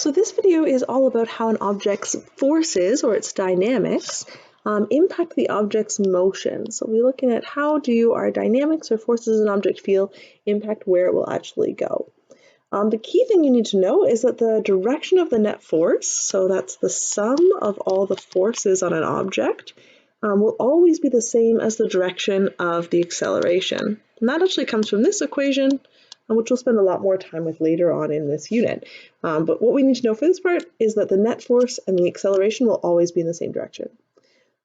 So this video is all about how an object's forces, or its dynamics, impact the object's motion. So we're looking at how do our dynamics or forces an object feel impact where it will actually go. The key thing you need to know is that the direction of the net force, so that's the sum of all the forces on an object, will always be the same as the direction of the acceleration. And that actually comes from this equation, which we'll spend a lot more time with later on in this unit. But what we need to know for this part is that the net force and the acceleration will always be in the same direction.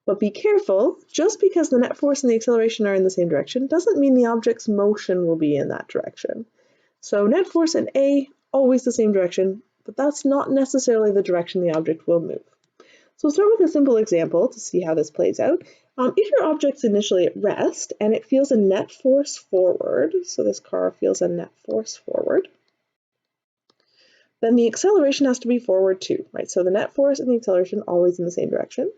But be careful, just because the net force and the acceleration are in the same direction doesn't mean the object's motion will be in that direction. So net force and A, always the same direction, but that's not necessarily the direction the object will move. So we'll start with a simple example to see how this plays out. If your object's initially at rest and it feels a net force forward, so this car feels a net force forward, then the acceleration has to be forward too, right? So the net force and the acceleration always in the same direction.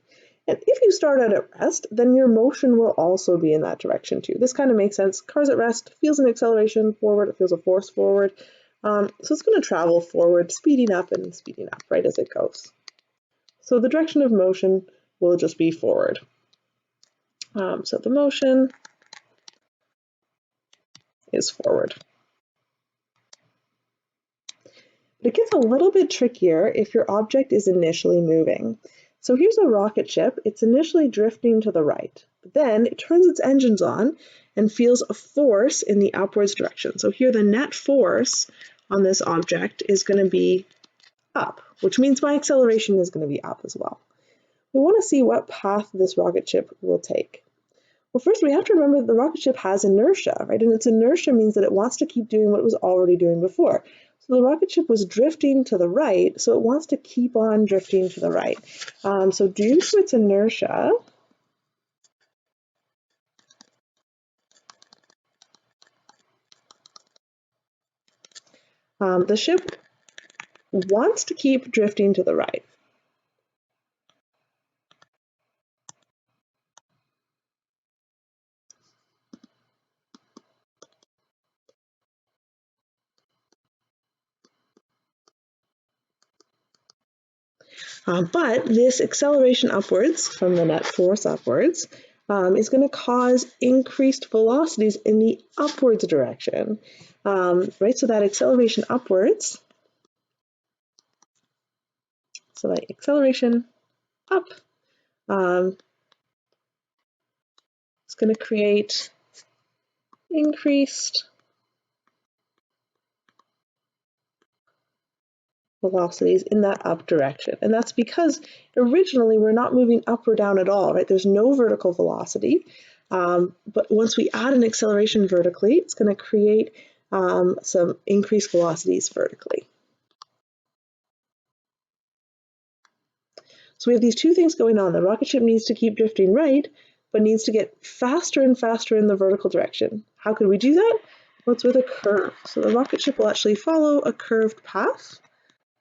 And if you start out at rest, then your motion will also be in that direction too. This kind of makes sense. Car's at rest, feels an acceleration forward, it feels a force forward. So it's going to travel forward, speeding up and speeding up, right, as it goes. So the direction of motion will just be forward. So the motion is forward. But it gets a little bit trickier if your object is initially moving. So here's a rocket ship. It's initially drifting to the right, but then it turns its engines on and feels a force in the upwards direction. So here the net force on this object is going to be up, which means my acceleration is going to be up as well. We want to see what path this rocket ship will take. Well, first we have to remember that the rocket ship has inertia, right? And its inertia means that it wants to keep doing what it was already doing before. So the rocket ship was drifting to the right, so it wants to keep on drifting to the right. So due to its inertia, the ship wants to keep drifting to the right. But this acceleration upwards from the net force upwards is going to cause increased velocities in the upwards direction, right? So that acceleration upwards, so that acceleration up is going to create increased velocities in that up direction. And that's because originally we're not moving up or down at all, right? There's no vertical velocity. But once we add an acceleration vertically, it's going to create some increased velocities vertically. So we have these two things going on. The rocket ship needs to keep drifting right, but needs to get faster and faster in the vertical direction. How could we do that? Well, it's with a curve. So the rocket ship will actually follow a curved path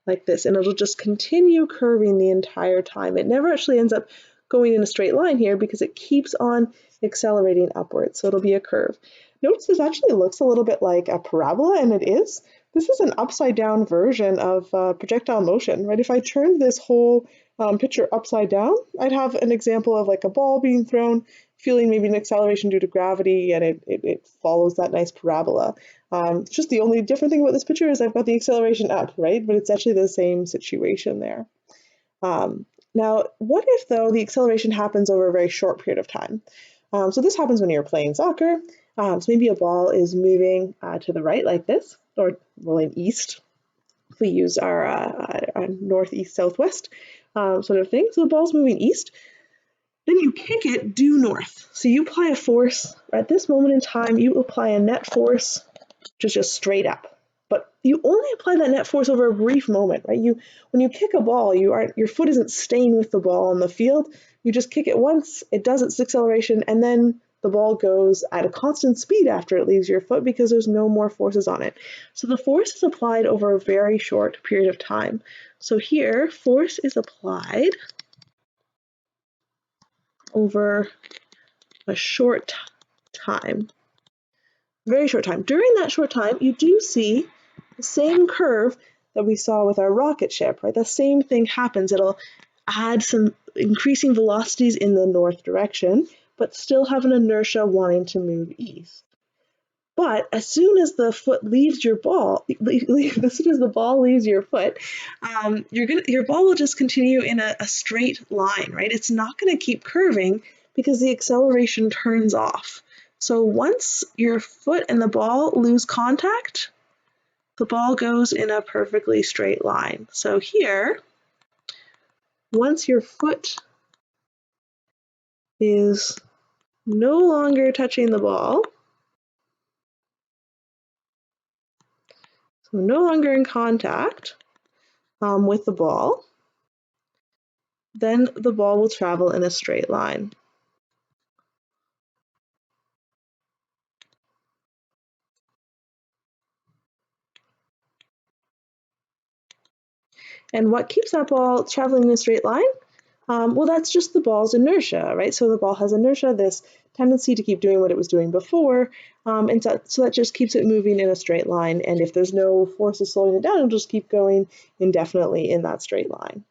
like this, and it'll just continue curving the entire time. It never actually ends up going in a straight line here because it keeps on accelerating upwards, so it'll be a curve. Notice this actually looks a little bit like a parabola, and it is. This is an upside down version of projectile motion, right? If I turned this whole picture upside down, I'd have an example of like a ball being thrown, feeling maybe an acceleration due to gravity, and it follows that nice parabola. Just the only different thing about this picture is I've got the acceleration up, right? But it's actually the same situation there. Now, what if though the acceleration happens over a very short period of time? So this happens when you're playing soccer. So maybe a ball is moving to the right like this, or rolling east. If we use our northeast, southwest sort of thing. So the ball's moving east. Then you kick it due north. So you apply a force. At this moment in time, you apply a net force, which is just straight up. But you only apply that net force over a brief moment, right? When you kick a ball, your foot isn't staying with the ball on the field. You just kick it once, it does its acceleration, and then the ball goes at a constant speed after it leaves your foot because there's no more forces on it. So the force is applied over a very short period of time. So here, force is applied over a short time, very short time. During that short time, you do see the same curve that we saw with our rocket ship, right? The same thing happens. It'll add some increasing velocities in the north direction, but still have an inertia wanting to move east. But as soon as the foot leaves your ball, as soon as the ball leaves your foot, your ball will just continue in a straight line, right? It's not going to keep curving because the acceleration turns off. So once your foot and the ball lose contact, the ball goes in a perfectly straight line. So here, once your foot is no longer touching the ball, so no longer in contact with the ball, then the ball will travel in a straight line. And what keeps that ball traveling in a straight line? Well, that's just the ball's inertia, right? So the ball has inertia, this tendency to keep doing what it was doing before, and so that just keeps it moving in a straight line. And if there's no forces slowing it down, it'll just keep going indefinitely in that straight line.